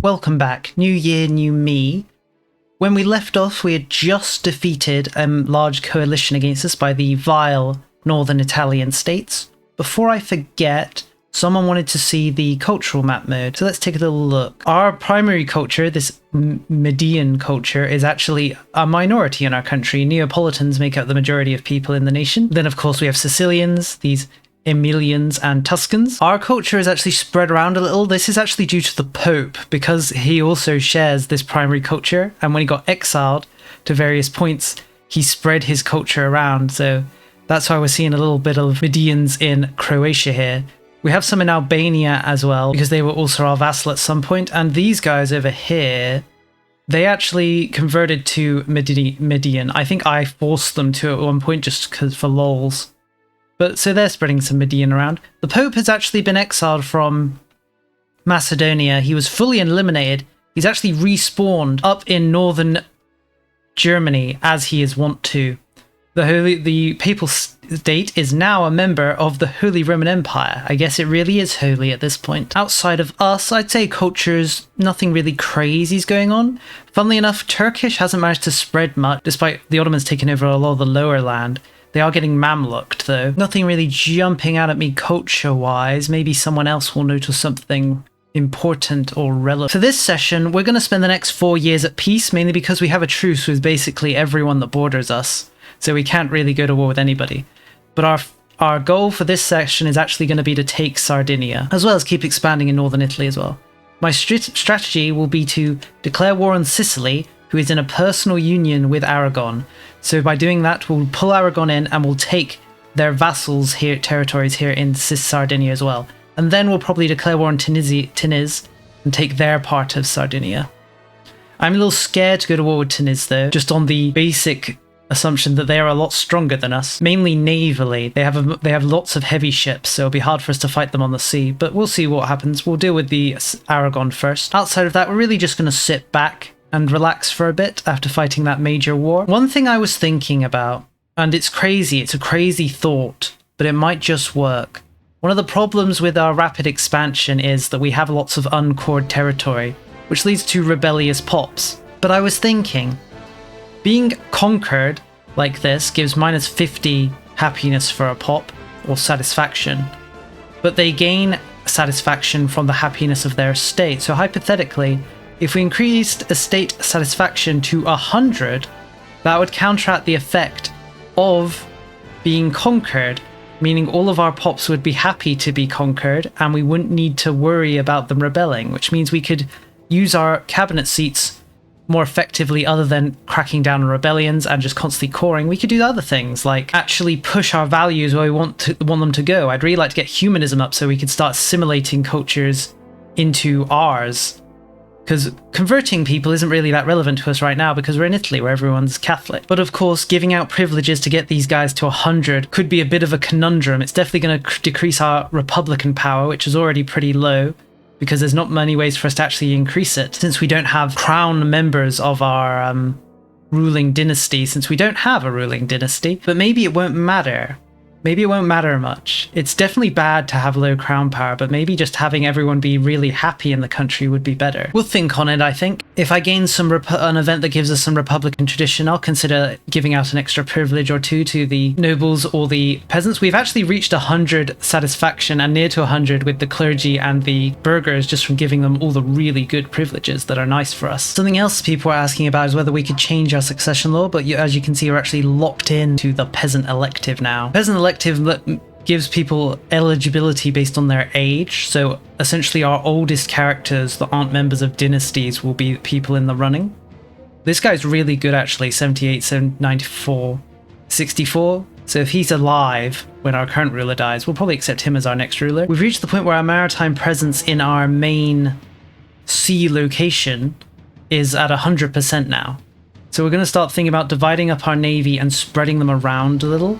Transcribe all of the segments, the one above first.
welcome back. New year, new me. When we left off, we had just defeated a large coalition against us by the vile northern Italian states. Before I forget, someone wanted to see the cultural map mode, so let's take a little look. Our primary culture, this Median culture, is actually a minority in our country. Neapolitans make up the majority of people in the nation. Then, of course, we have Sicilians, these Emilians and Tuscans. Our culture is actually spread around a little. This is actually due to the Pope, because he also shares this primary culture, and when he got exiled to various points, he spread his culture around, so that's why we're seeing a little bit of Medians in Croatia here. We have some in Albania as well, because they were also our vassal at some point, and these guys over here, they actually converted to Median. I think I forced them to at one point just for lols. But so they're spreading some Median around. The Pope has actually been exiled from Macedonia. He was fully eliminated. He's actually respawned up in northern Germany as he is wont to. The papal state is now a member of the Holy Roman Empire. I guess it really is holy at this point. Outside of us, I'd say cultures, nothing really crazy is going on. Funnily enough, Turkish hasn't managed to spread much, despite the Ottomans taking over a lot of the lower land. They are getting Mamluked, though. Nothing really jumping out at me culture-wise. Maybe someone else will notice something important or relevant. For this session, we're going to spend the next 4 years at peace, mainly because we have a truce with basically everyone that borders us. So we can't really go to war with anybody. But our goal for this section is actually going to be to take Sardinia, as well as keep expanding in northern Italy as well. My strategy will be to declare war on Sicily, who is in a personal union with Aragon. So by doing that, we'll pull Aragon in and we'll take their vassals here, territories here in Sardinia as well. And then we'll probably declare war on Tunis and take their part of Sardinia. I'm a little scared to go to war with Tunis though, just on the basic assumption that they are a lot stronger than us, mainly navally. They have lots of heavy ships, so it'll be hard for us to fight them on the sea, but we'll see what happens. We'll deal with the Aragon first. Outside of that, we're really just going to sit back and relax for a bit after fighting that major war. One thing I was thinking about, and it's crazy, it's a crazy thought, but it might just work. One of the problems with our rapid expansion is that we have lots of uncored territory, which leads to rebellious pops. But I was thinking, being conquered like this gives minus 50 happiness for a pop, or satisfaction, but they gain satisfaction from the happiness of their state. So hypothetically, if we increased a state satisfaction to 100, that would counteract the effect of being conquered, meaning all of our pops would be happy to be conquered and we wouldn't need to worry about them rebelling, which means we could use our cabinet seats more effectively other than cracking down on rebellions and just constantly coring. We could do other things like actually push our values where we want them to go. I'd really like to get humanism up so we could start assimilating cultures into ours. Because converting people isn't really that relevant to us right now because we're in Italy where everyone's Catholic. But of course, giving out privileges to get these guys to 100 could be a bit of a conundrum. It's definitely going to decrease our Republican power, which is already pretty low, because there's not many ways for us to actually increase it. Since we don't have crown members of our ruling dynasty, since we don't have a ruling dynasty. But maybe it won't matter. Maybe it won't matter much. It's definitely bad to have low crown power, but maybe just having everyone be really happy in the country would be better. We'll think on it, I think. If I gain an event that gives us some Republican tradition, I'll consider giving out an extra privilege or two to the nobles or the peasants. We've actually reached 100 satisfaction and near to 100 with the clergy and the burghers just from giving them all the really good privileges that are nice for us. Something else people are asking about is whether we could change our succession law, but as you can see, we're actually locked into the peasant elective now. Peasant elective gives people eligibility based on their age, so essentially our oldest characters that aren't members of dynasties will be people in the running. This guy's really good actually, 78, 94, 64, so if he's alive when our current ruler dies, we'll probably accept him as our next ruler. We've reached the point where our maritime presence in our main sea location is at 100% now. So we're going to start thinking about dividing up our navy and spreading them around a little.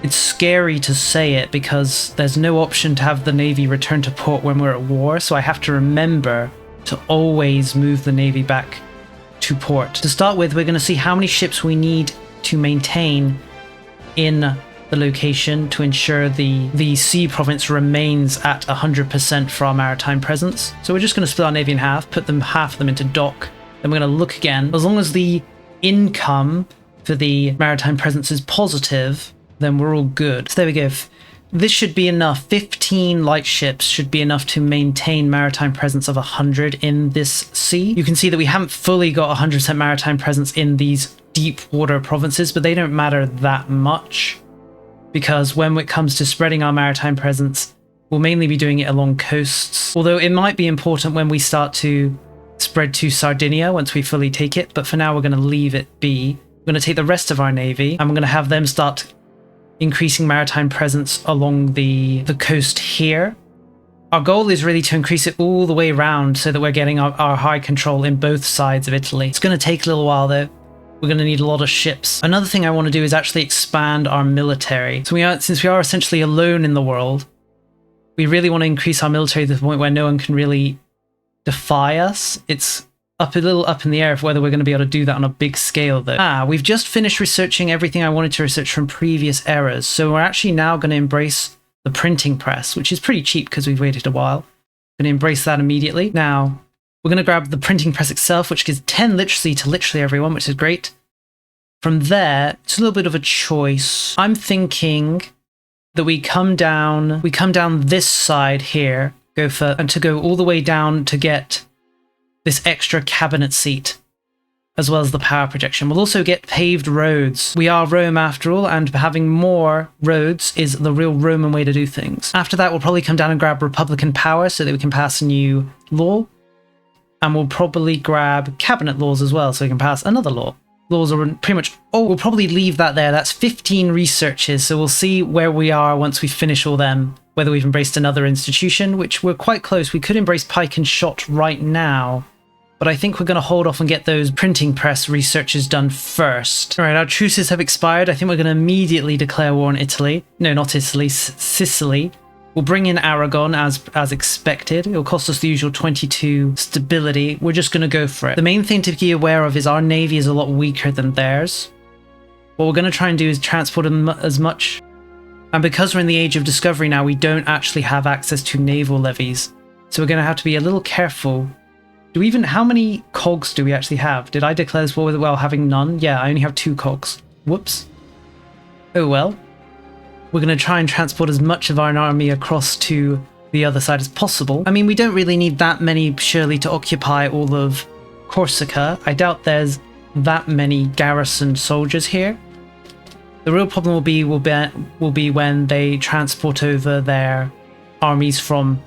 It's scary to say it because there's no option to have the navy return to port when we're at war, so I have to remember to always move the navy back to port. To start with, we're going to see how many ships we need to maintain in the location to ensure the sea province remains at 100% for our maritime presence. So we're just going to split our navy in half, put them half of them into dock. Then we're going to look again. As long as the income for the maritime presence is positive, then we're all good. So there we go. This should be enough. 15 light ships should be enough to maintain maritime presence of 100 in this sea. You can see that we haven't fully got 100% maritime presence in these deep water provinces, but they don't matter that much, because when it comes to spreading our maritime presence, we'll mainly be doing it along coasts. Although it might be important when we start to spread to Sardinia once we fully take it, but for now we're going to leave it be. We're going to take the rest of our navy and we're going to have them start increasing maritime presence along the coast here. Our goal is really to increase it all the way around so that we're getting our high control in both sides of Italy. It's going to take a little while though. We're going to need a lot of ships. Another thing I want to do is actually expand our military. So since we are essentially alone in the world, we really want to increase our military to the point where no one can really defy us. It's a little up in the air of whether we're going to be able to do that on a big scale though. We've just finished researching everything I wanted to research from previous eras. So we're actually now going to embrace the printing press, which is pretty cheap because we've waited a while. We're going to embrace that immediately. Now, we're going to grab the printing press itself, which gives 10 literacy to literally everyone, which is great. From there, it's a little bit of a choice. I'm thinking that we come down this side here, go all the way down to get this extra cabinet seat, as well as the power projection. We'll also get paved roads. We are Rome after all, and having more roads is the real Roman way to do things. After that, we'll probably come down and grab Republican power so that we can pass a new law. And we'll probably grab cabinet laws as well so we can pass another law. Laws are pretty much... Oh, we'll probably leave that there. That's 15 researches, so we'll see where we are once we finish all them, whether we've embraced another institution, which we're quite close. We could embrace pike and shot right now, but I think we're going to hold off and get those printing press researches done first. All right, our truces have expired. I think we're going to immediately declare war on Italy. No, not Italy, Sicily. We'll bring in Aragon as expected. It'll cost us the usual 22 stability. We're just going to go for it. The main thing to be aware of is our navy is a lot weaker than theirs. What we're going to try and do is transport them as much. And because we're in the age of discovery now, we don't actually have access to naval levies. So we're going to have to be a little careful. How many cogs do we actually have? Did I declare this war while having none? Yeah, I only have 2 cogs. Whoops. Oh well. We're going to try and transport as much of our army across to the other side as possible. I mean, we don't really need that many, surely, to occupy all of Corsica. I doubt there's that many garrisoned soldiers here. The real problem will be when they transport over their armies from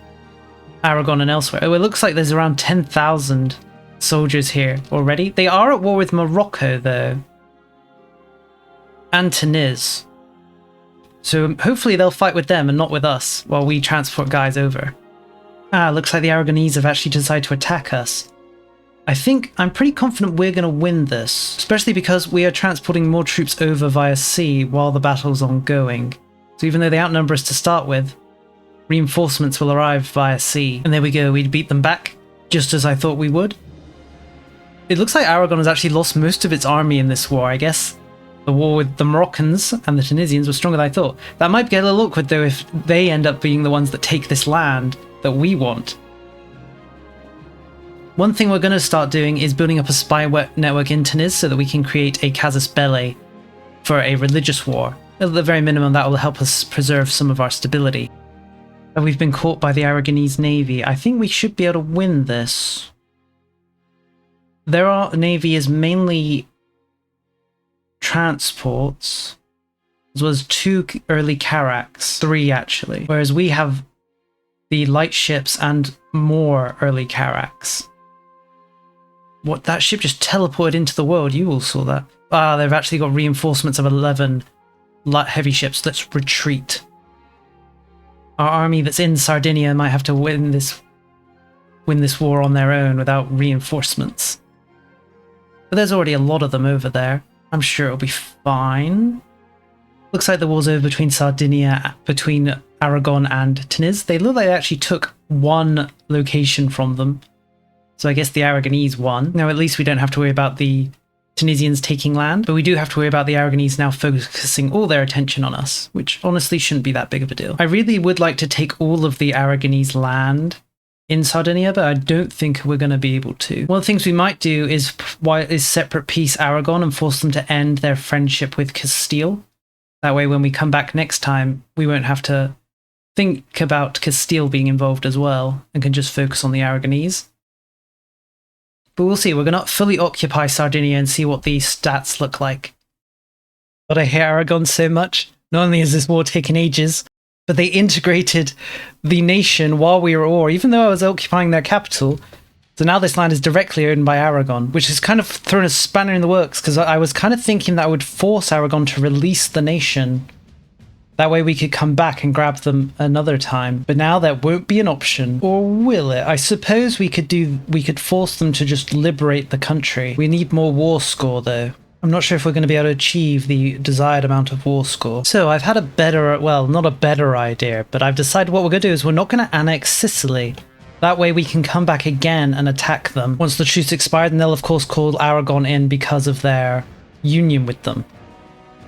Aragon and elsewhere. Oh, it looks like there's around 10,000 soldiers here already. They are at war with Morocco, though. And Tunis. So hopefully they'll fight with them and not with us while we transport guys over. Looks like the Aragonese have actually decided to attack us. I'm pretty confident we're going to win this, especially because we are transporting more troops over via sea while the battle's ongoing. So even though they outnumber us to start with, reinforcements will arrive via sea. And there we go, we beat them back, just as I thought we would. It looks like Aragon has actually lost most of its army in this war, I guess. The war with the Moroccans and the Tunisians was stronger than I thought. That might get a little awkward though if they end up being the ones that take this land that we want. One thing we're going to start doing is building up a spy network in Tunis so that we can create a casus belli for a religious war. At the very minimum, that will help us preserve some of our stability. And we've been caught by the Aragonese navy. I think we should be able to win this. Their navy is mainly transports, as well as 2 early carracks, 3 actually, whereas we have the light ships and more early carracks. What, that ship just teleported into the world? You all saw that. They've actually got reinforcements of 11 light heavy ships. Let's retreat. Our army that's in Sardinia might have to win this war on their own without reinforcements. But there's already a lot of them over there. I'm sure it'll be fine. Looks like the war's over between between Aragon and Tunis. They look like they actually took 1 location from them. So I guess the Aragonese won. Now at least we don't have to worry about the Tunisians taking land, but we do have to worry about the Aragonese now focusing all their attention on us, which honestly shouldn't be that big of a deal. I really would like to take all of the Aragonese land in Sardinia, but I don't think we're going to be able to. One of the things we might do is separate peace Aragon and force them to end their friendship with Castile. That way when we come back next time, we won't have to think about Castile being involved as well and can just focus on the Aragonese. But we'll see. We're going to fully occupy Sardinia and see what these stats look like. But I hate Aragon so much. Not only has this war taken ages, but they integrated the nation while we were at war, even though I was occupying their capital. So now this land is directly owned by Aragon, which has kind of thrown a spanner in the works, because I was kind of thinking that I would force Aragon to release the nation. That way we could come back and grab them another time. But now that won't be an option. Or will it? I suppose we could force them to just liberate the country. We need more war score though. I'm not sure if we're going to be able to achieve the desired amount of war score. So I've had a better, well, not a better idea, but I've decided what we're going to do is we're not going to annex Sicily. That way we can come back again and attack them. Once the truce expired, and they'll of course call Aragon in because of their union with them.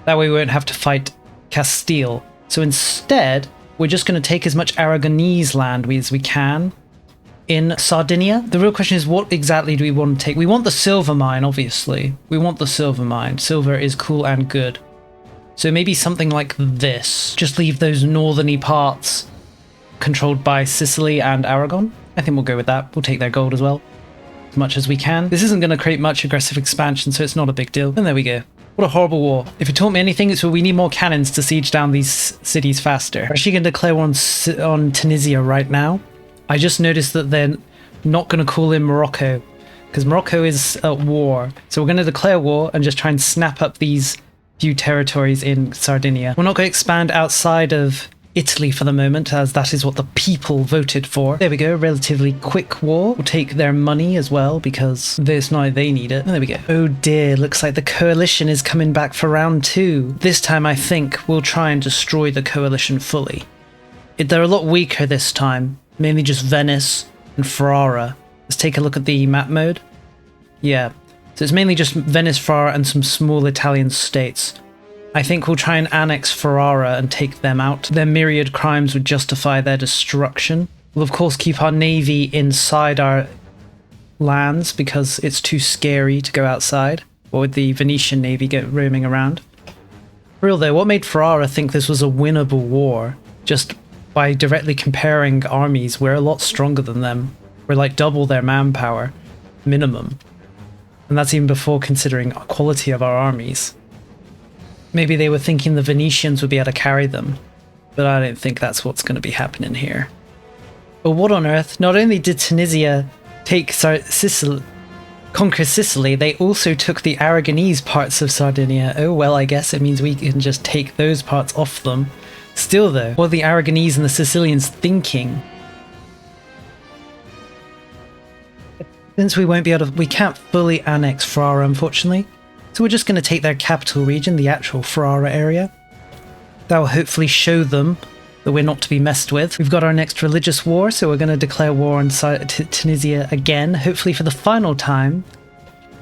That way we won't have to fight Castile. So instead, we're just going to take as much Aragonese land as we can in Sardinia. The real question is, what exactly do we want to take? We want the silver mine, obviously. We want the silver mine. Silver is cool and good. So maybe something like this. Just leave those northerny parts controlled by Sicily and Aragon. I think we'll go with that. We'll take their gold as well, as much as we can. This isn't going to create much aggressive expansion, so it's not a big deal. And there we go. What a horrible war. If it taught me anything, it's we need more cannons to siege down these cities faster. We're actually going to declare war on Tunisia right now. I just noticed that they're not going to call in Morocco, because Morocco is at war. So we're going to declare war and just try and snap up these few territories in Sardinia. We're not going to expand outside of Italy for the moment, as that is what the people voted for. There we go, relatively quick war. We'll take their money as well, because there's no they need it. And there we go. Oh dear, looks like the coalition is coming back for round 2. This time I think we'll try and destroy the coalition fully. They're a lot weaker this time, mainly just Venice and Ferrara. Let's take a look at the map mode. Yeah, so it's mainly just Venice, Ferrara and some small Italian states. I think we'll try and annex Ferrara and take them out. Their myriad crimes would justify their destruction. We'll of course keep our navy inside our lands because it's too scary to go outside, or with the Venetian navy roaming around. For real though, what made Ferrara think this was a winnable war? Just by directly comparing armies, we're a lot stronger than them. We're like double their manpower, minimum. And that's even before considering the quality of our armies. Maybe they were thinking the Venetians would be able to carry them, but I don't think that's what's going to be happening here. But what on earth? Not only did Tunisia conquer Sicily, they also took the Aragonese parts of Sardinia. Oh well, I guess it means we can just take those parts off them. Still though, what are the Aragonese and the Sicilians thinking? Since we won't be able to, we can't fully annex Ferrara, unfortunately. So we're just going to take their capital region, the actual Ferrara area. That will hopefully show them that we're not to be messed with. We've got our next religious war, so we're going to declare war on Tunisia again, hopefully for the final time,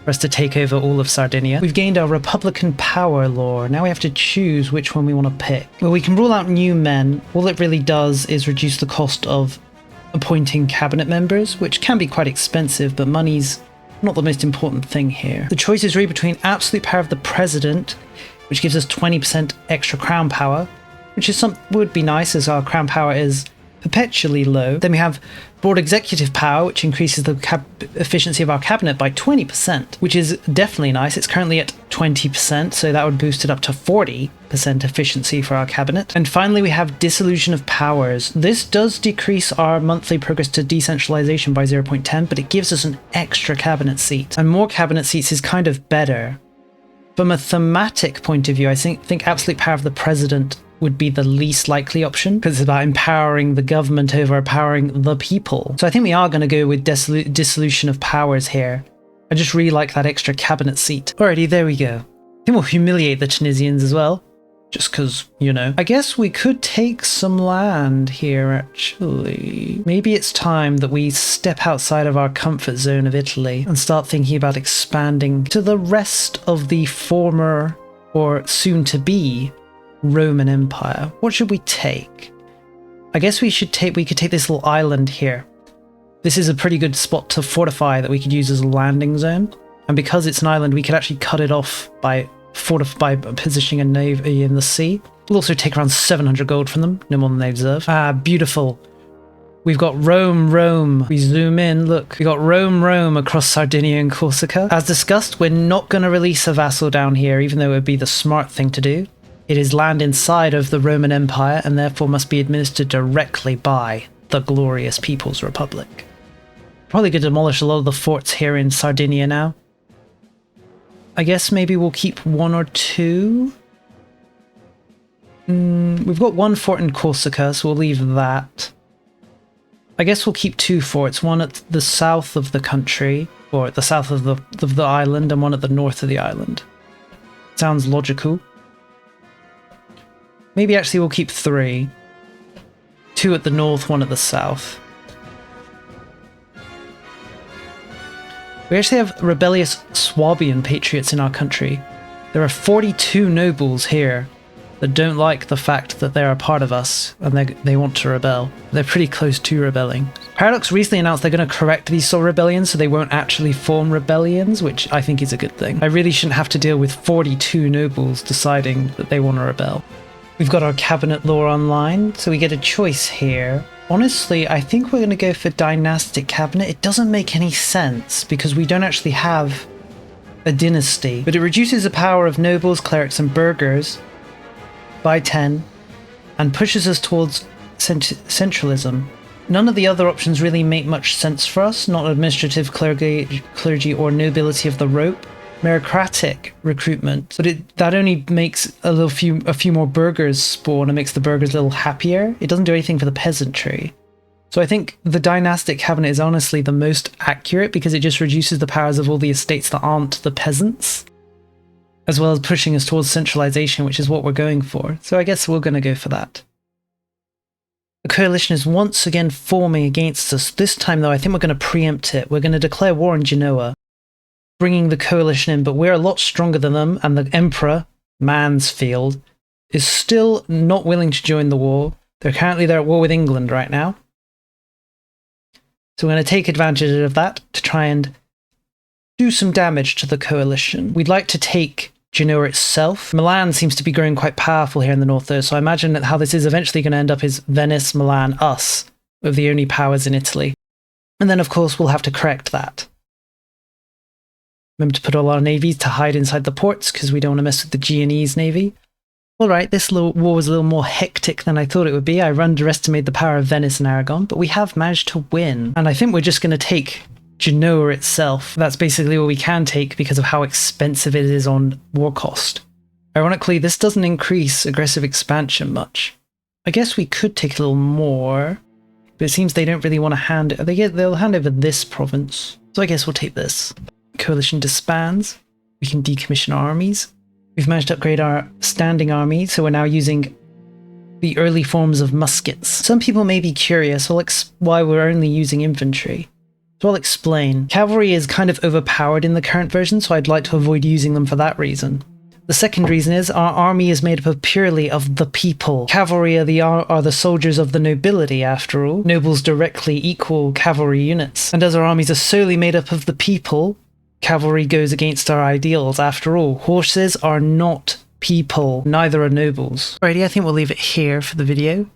for us to take over all of Sardinia. We've gained our Republican power law. Now we have to choose which one we want to pick. Well, we can rule out new men. All it really does is reduce the cost of appointing cabinet members, which can be quite expensive, but money's not the most important thing here. The choice is really between absolute power of the president, which gives us 20% extra crown power, which is would be nice as our crown power is perpetually low. Then we have broad executive power, which increases the efficiency of our cabinet by 20%, which is definitely nice. It's currently at 20%, so that would boost it up to 40% efficiency for our cabinet. And finally, we have dissolution of powers. This does decrease our monthly progress to decentralization by 0.10, but it gives us an extra cabinet seat. And more cabinet seats is kind of better. From a thematic point of view, I think absolute power of the president would be the least likely option, because it's about empowering the government over empowering the people. So I think we are going to go with dissolution of powers here. I just really like that extra cabinet seat. Alrighty, there we go. I think we'll humiliate the Tunisians as well. Just because, you know. I guess we could take some land here, actually. Maybe it's time that we step outside of our comfort zone of Italy and start thinking about expanding to the rest of the former, or soon-to-be, Roman Empire. What should we take? I guess we could take this little island here. This is a pretty good spot to fortify that we could use as a landing zone. And because it's an island, we could actually cut it off by positioning a navy in the sea. We'll also take around 700 gold from them, no more than they deserve. Ah, beautiful. We've got Rome. We zoom in, look. We got Rome across Sardinia and Corsica. As discussed, we're not going to release a vassal down here, even though it would be the smart thing to do. It is land inside of the Roman Empire and therefore must be administered directly by the glorious People's Republic. Probably could demolish a lot of the forts here in Sardinia now. I guess maybe we'll keep one or two. We've got one fort in Corsica, so we'll leave that. I guess we'll keep two forts, one at the south of the country, or at the south of the island, and one at the north of the island. Sounds logical. Maybe actually we'll keep three. Two at the north, one at the south. We actually have rebellious Swabian patriots in our country. There are 42 nobles here that don't like the fact that they're a part of us and they want to rebel. They're pretty close to rebelling. Paradox recently announced they're going to correct these sort of rebellions so they won't actually form rebellions, which I think is a good thing. I really shouldn't have to deal with 42 nobles deciding that they want to rebel. We've got our cabinet law online, so we get a choice here. Honestly, I think we're going to go for dynastic cabinet. It doesn't make any sense because we don't actually have a dynasty, but it reduces the power of nobles, clerics, and burghers by 10 and pushes us towards centralism. None of the other options really make much sense for us, not administrative clergy or nobility of the rope. Meritocratic recruitment, but that only makes a few more burghers spawn and makes the burghers a little happier. It doesn't do anything for the peasantry. So I think the dynastic cabinet is honestly the most accurate because it just reduces the powers of all the estates that aren't the peasants, as well as pushing us towards centralization, which is what we're going for. So I guess we're going to go for that. The coalition is once again forming against us. This time though, I think we're going to preempt it. We're going to declare war on Genoa, bringing the coalition in, but we're a lot stronger than them, and the Emperor, Mansfield, is still not willing to join the war. They're at war with England right now. So we're going to take advantage of that to try and do some damage to the coalition. We'd like to take Genoa itself. Milan seems to be growing quite powerful here in the north though, so I imagine that how this is eventually going to end up is Venice, Milan, us, of the only powers in Italy. And then of course we'll have to correct that. Remember to put all our navies to hide inside the ports because we don't want to mess with the Genoese navy. Alright, this war was a little more hectic than I thought it would be. I underestimated the power of Venice and Aragon, but we have managed to win. And I think we're just going to take Genoa itself. That's basically what we can take because of how expensive it is on war cost. Ironically, this doesn't increase aggressive expansion much. I guess we could take a little more, but it seems they don't really want to hand it. They'll hand over this province. So I guess we'll take this. Coalition disbands. We can decommission armies. We've managed to upgrade our standing army, so we're now using the early forms of muskets. Some people may be curious why we're only using infantry. So I'll explain. Cavalry is kind of overpowered in the current version, so I'd like to avoid using them for that reason. The second reason is our army is made up purely of the people. Cavalry are the soldiers of the nobility, after all. Nobles directly equal cavalry units. And as our armies are solely made up of the people, cavalry goes against our ideals. After all, horses are not people, neither are nobles. Alrighty, I think we'll leave it here for the video.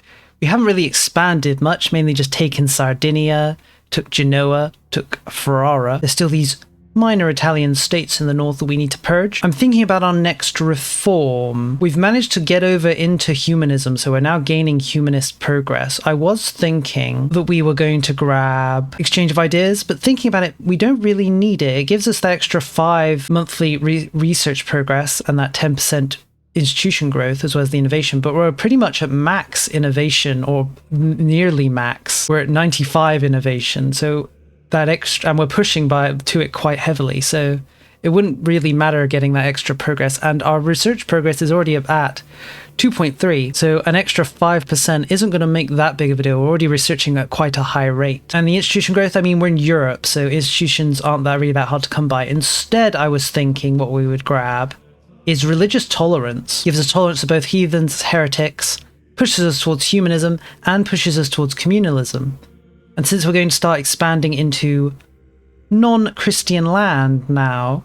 We haven't really expanded much, mainly just taken Sardinia, took Genoa, took Ferrara. There's still these minor Italian states in the north that we need to purge. I'm thinking about our next reform. We've managed to get over into humanism, so we're now gaining humanist progress. I was thinking that we were going to grab exchange of ideas, but thinking about it, we don't really need it. It gives us that extra 5 monthly research progress and that 10% institution growth as well as the innovation, but we're pretty much at max innovation, or nearly max. We're at 95 innovation, so that extra, and we're pushing to it quite heavily, so it wouldn't really matter getting that extra progress, and our research progress is already at 2.3, so an extra 5% isn't going to make that big of a deal. We're already researching at quite a high rate. And the institution growth, I mean, we're in Europe, so institutions aren't really that hard to come by. Instead, I was thinking what we would grab is religious tolerance. Gives us tolerance to both heathens, heretics, pushes us towards humanism, and pushes us towards communalism. And since we're going to start expanding into non-Christian land now,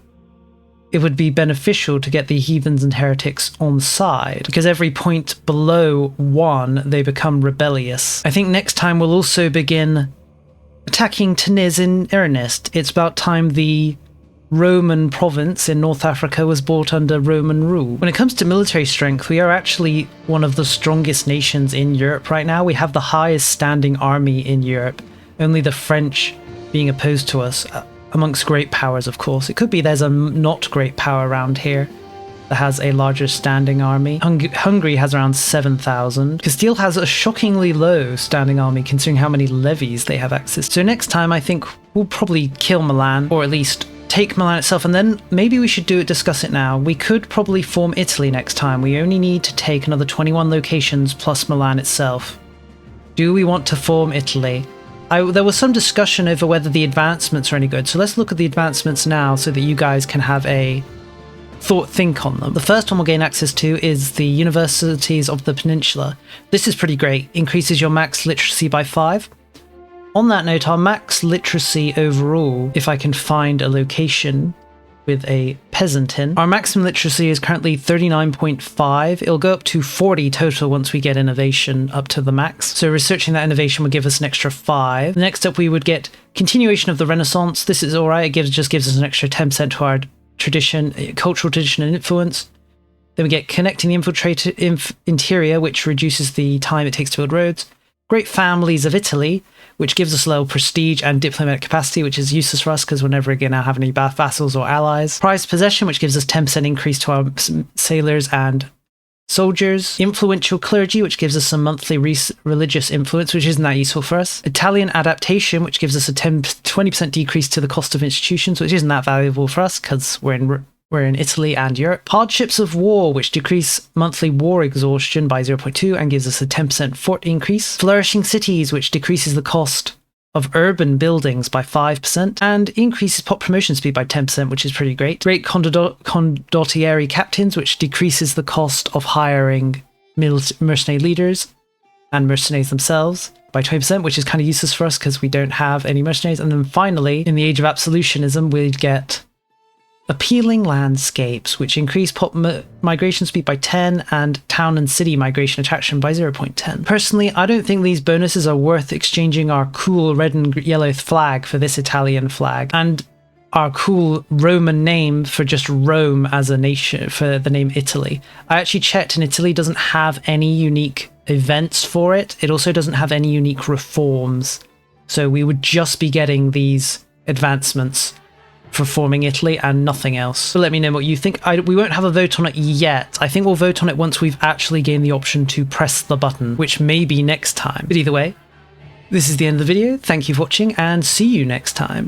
it would be beneficial to get the heathens and heretics on side, because every point below 1, they become rebellious. I think next time we'll also begin attacking Tunisian in earnest. It's about time the Roman province in North Africa was brought under Roman rule. When it comes to military strength, we are actually one of the strongest nations in Europe right now. We have the highest standing army in Europe, only the French being opposed to us, amongst great powers, of course. It could be there's a not great power around here that has a larger standing army. Hungary has around 7,000. Castile has a shockingly low standing army considering how many levies they have access to. So next time I think we'll probably kill Milan, or at least take Milan itself, and then maybe we should discuss it now. We could probably form Italy next time. We only need to take another 21 locations plus Milan itself. Do we want to form Italy? There was some discussion over whether the advancements are any good, so let's look at the advancements now so that you guys can have a think on them. The first one we'll gain access to is the universities of the peninsula. This is pretty great. Increases your max literacy by 5. On that note, our max literacy overall, if I can find a location with a peasant in, our maximum literacy is currently 39.5. It'll go up to 40 total once we get innovation up to the max. So researching that innovation would give us an extra 5. Next up, we would get continuation of the Renaissance. This is alright. It just gives us an extra 10% to our tradition, cultural tradition and influence. Then we get connecting the interior, which reduces the time it takes to build roads. Great families of Italy, which gives us low prestige and diplomatic capacity, which is useless for us because we're never going to have any vassals or allies. Prized possession, which gives us 10% increase to our sailors and soldiers. Influential clergy, which gives us some monthly religious influence, which isn't that useful for us. Italian adaptation, which gives us a 20% decrease to the cost of institutions, which isn't that valuable for us because we're in Italy and Europe. Hardships of war, which decrease monthly war exhaustion by 0.2 and gives us a 10% fort increase. Flourishing cities, which decreases the cost of urban buildings by 5% and increases pop promotion speed by 10%, which is pretty great. Great condottieri captains, which decreases the cost of hiring mercenary leaders and mercenaries themselves by 20%, which is kind of useless for us because we don't have any mercenaries. And then finally, in the age of absolutionism, we'd get appealing landscapes, which increase pop migration speed by 10 and town and city migration attraction by 0.10. Personally, I don't think these bonuses are worth exchanging our cool red and yellow flag for this Italian flag, and our cool Roman name for just Rome as a nation, for the name Italy. I actually checked and Italy doesn't have any unique events for it. It also doesn't have any unique reforms. So we would just be getting these advancements for forming Italy and nothing else. So let me know what you think. We won't have a vote on it yet. I think we'll vote on it once we've actually gained the option to press the button, which may be next time. But either way, this is the end of the video. Thank you for watching and see you next time.